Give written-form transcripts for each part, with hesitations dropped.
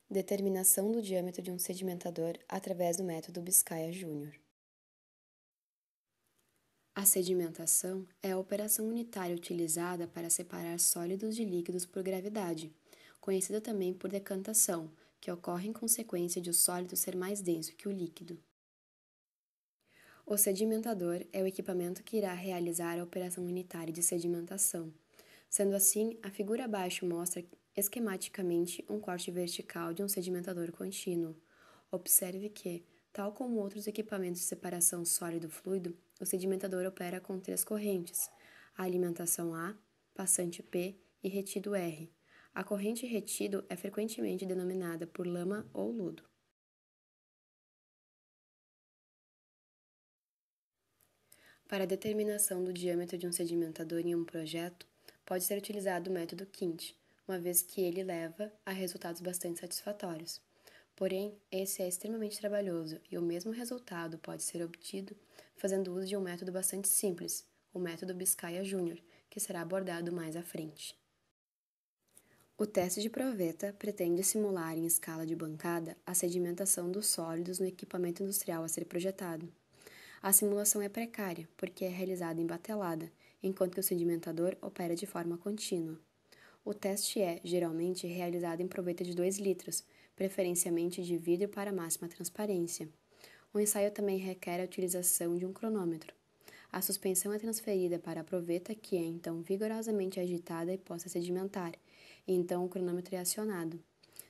Determinação do diâmetro de um sedimentador através do método Biscaia-Júnior. A sedimentação é a operação unitária utilizada para separar sólidos de líquidos por gravidade, conhecida também por decantação, que ocorre em consequência de o sólido ser mais denso que o líquido. O sedimentador é o equipamento que irá realizar a operação unitária de sedimentação. Sendo assim, a figura abaixo mostra esquematicamente um corte vertical de um sedimentador contínuo. Observe que, tal como outros equipamentos de separação sólido-fluido, o sedimentador opera com 3 correntes: a alimentação A, passante P e retido R. A corrente retido é frequentemente denominada por lama ou lodo. Para a determinação do diâmetro de um sedimentador em um projeto, pode ser utilizado o método Quint, uma vez que ele leva a resultados bastante satisfatórios. Porém, esse é extremamente trabalhoso e o mesmo resultado pode ser obtido fazendo uso de um método bastante simples, o método Biscaia-Júnior, que será abordado mais à frente. O teste de proveta pretende simular em escala de bancada a sedimentação dos sólidos no equipamento industrial a ser projetado. A simulação é precária, porque é realizada em batelada, enquanto que o sedimentador opera de forma contínua. O teste é, geralmente, realizado em proveta de 2 litros, preferencialmente de vidro para máxima transparência. O ensaio também requer a utilização de um cronômetro. A suspensão é transferida para a proveta, que é então vigorosamente agitada e posta a sedimentar, e então o cronômetro é acionado.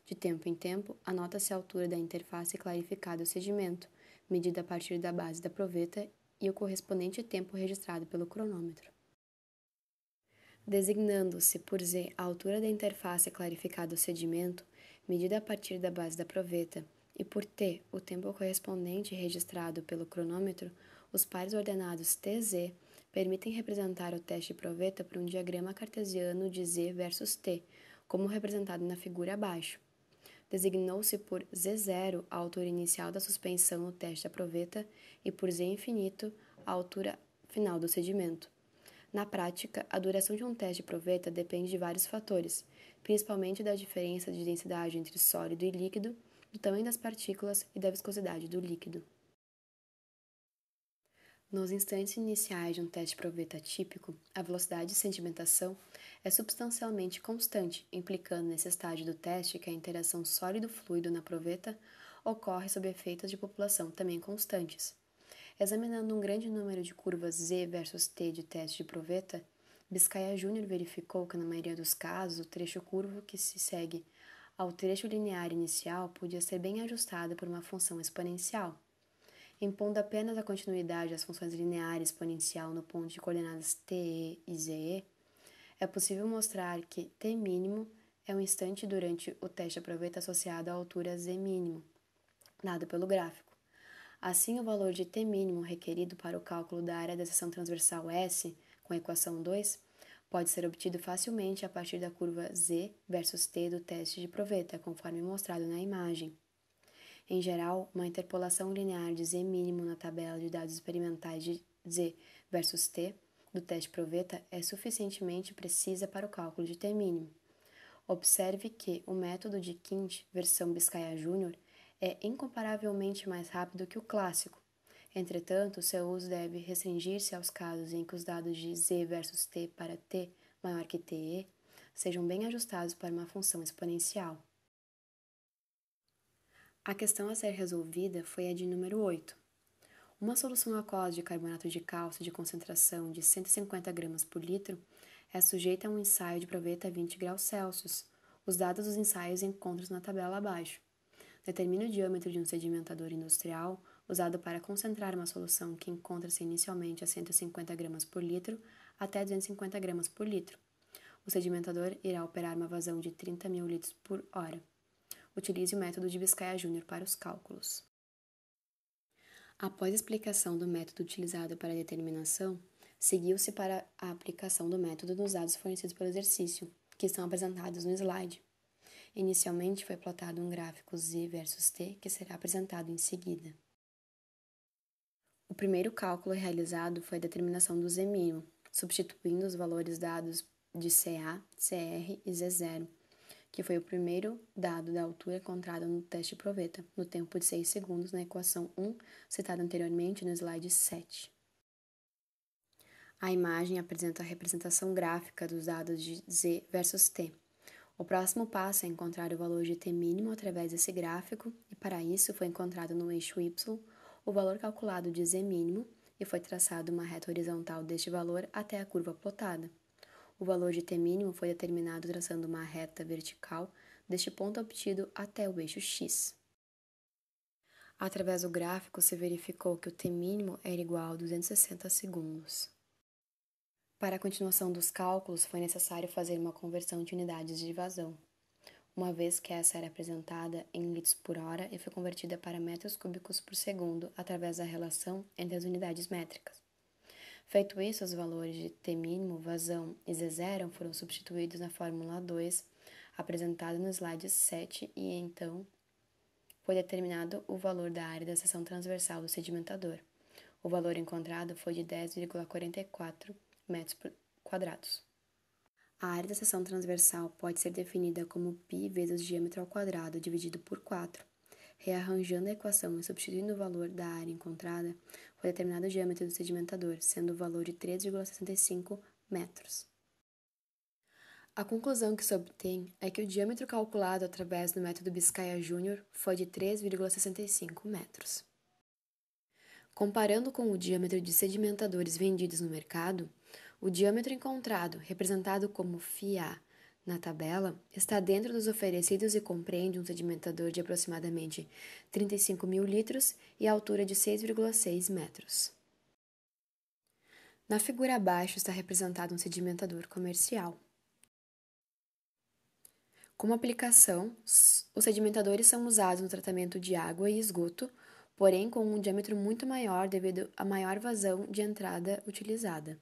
De tempo em tempo, anota-se a altura da interface clarificada do sedimento, medida a partir da base da proveta, e o correspondente tempo registrado pelo cronômetro. Designando-se por Z a altura da interface clarificada do sedimento, medida a partir da base da proveta, e por T o tempo correspondente registrado pelo cronômetro, os pares ordenados TZ permitem representar o teste de proveta por um diagrama cartesiano de Z versus T, como representado na figura abaixo. Designou-se por Z0 a altura inicial da suspensão no teste da proveta e por Z infinito a altura final do sedimento. Na prática, a duração de um teste de proveta depende de vários fatores, principalmente da diferença de densidade entre sólido e líquido, do tamanho das partículas e da viscosidade do líquido. Nos instantes iniciais de um teste de proveta típico, a velocidade de sedimentação é substancialmente constante, implicando nesse estágio do teste que a interação sólido-fluido na proveta ocorre sob efeitos de população também constantes. Examinando um grande número de curvas Z versus T de teste de proveta, Biscaia-Júnior verificou que, na maioria dos casos, o trecho curvo que se segue ao trecho linear inicial podia ser bem ajustado por uma função exponencial. Impondo apenas a continuidade às funções lineares exponencial no ponto de coordenadas TE e ZE, é possível mostrar que T mínimo é um instante durante o teste de proveta associado à altura Z mínimo, dado pelo gráfico. Assim, o valor de T mínimo requerido para o cálculo da área da seção transversal S, com a equação 2, pode ser obtido facilmente a partir da curva Z versus T do teste de proveta, conforme mostrado na imagem. Em geral, uma interpolação linear de Z mínimo na tabela de dados experimentais de Z versus T do teste proveta é suficientemente precisa para o cálculo de T mínimo. Observe que o método de Quint, versão Biscaia-Júnior, é incomparavelmente mais rápido que o clássico. Entretanto, seu uso deve restringir-se aos casos em que os dados de Z versus T para T maior que TE sejam bem ajustados para uma função exponencial. A questão a ser resolvida foi a de número 8. Uma solução aquosa de carbonato de cálcio de concentração de 150 gramas por litro é sujeita a um ensaio de proveta a 20 graus Celsius. Os dados dos ensaios encontram-se na tabela abaixo. Determine o diâmetro de um sedimentador industrial usado para concentrar uma solução que encontra-se inicialmente a 150 gramas por litro até 250 gramas por litro. O sedimentador irá operar uma vazão de 30 mil litros por hora. Utilize o método de Biscaia-Júnior para os cálculos. Após a explicação do método utilizado para a determinação, seguiu-se para a aplicação do método nos dados fornecidos pelo exercício, que estão apresentados no slide. Inicialmente foi plotado um gráfico Z versus T, que será apresentado em seguida. O primeiro cálculo realizado foi a determinação do Z mínimo, substituindo os valores dados de CA, CR e Z0, que foi o primeiro dado da altura encontrado no teste de proveta, no tempo de 6 segundos na equação 1, citada anteriormente no slide 7. A imagem apresenta a representação gráfica dos dados de Z versus T. O próximo passo é encontrar o valor de T mínimo através desse gráfico, e para isso foi encontrado no eixo Y o valor calculado de Z mínimo e foi traçada uma reta horizontal deste valor até a curva plotada. O valor de T mínimo foi determinado traçando uma reta vertical deste ponto obtido até o eixo X. Através do gráfico se verificou que o T mínimo era igual a 260 segundos. Para a continuação dos cálculos, foi necessário fazer uma conversão de unidades de vazão, uma vez que essa era apresentada em litros por hora e foi convertida para metros cúbicos por segundo através da relação entre as unidades métricas. Feito isso, os valores de T mínimo, vazão e Z0 foram substituídos na fórmula 2, apresentada no slide 7, e então foi determinado o valor da área da seção transversal do sedimentador. O valor encontrado foi de 10,44 metros quadrados. A área da seção transversal pode ser definida como π vezes diâmetro ao quadrado dividido por 4. Rearranjando a equação e substituindo o valor da área encontrada, foi determinado o diâmetro do sedimentador, sendo o valor de 3,65 metros. A conclusão que se obtém é que o diâmetro calculado através do método Biscaia Júnior foi de 3,65 metros. Comparando com o diâmetro de sedimentadores vendidos no mercado, o diâmetro encontrado, representado como φA na tabela, está dentro dos oferecidos e compreende um sedimentador de aproximadamente 35 mil litros e a altura de 6,6 metros. Na figura abaixo está representado um sedimentador comercial. Como aplicação, os sedimentadores são usados no tratamento de água e esgoto, porém com um diâmetro muito maior devido à maior vazão de entrada utilizada.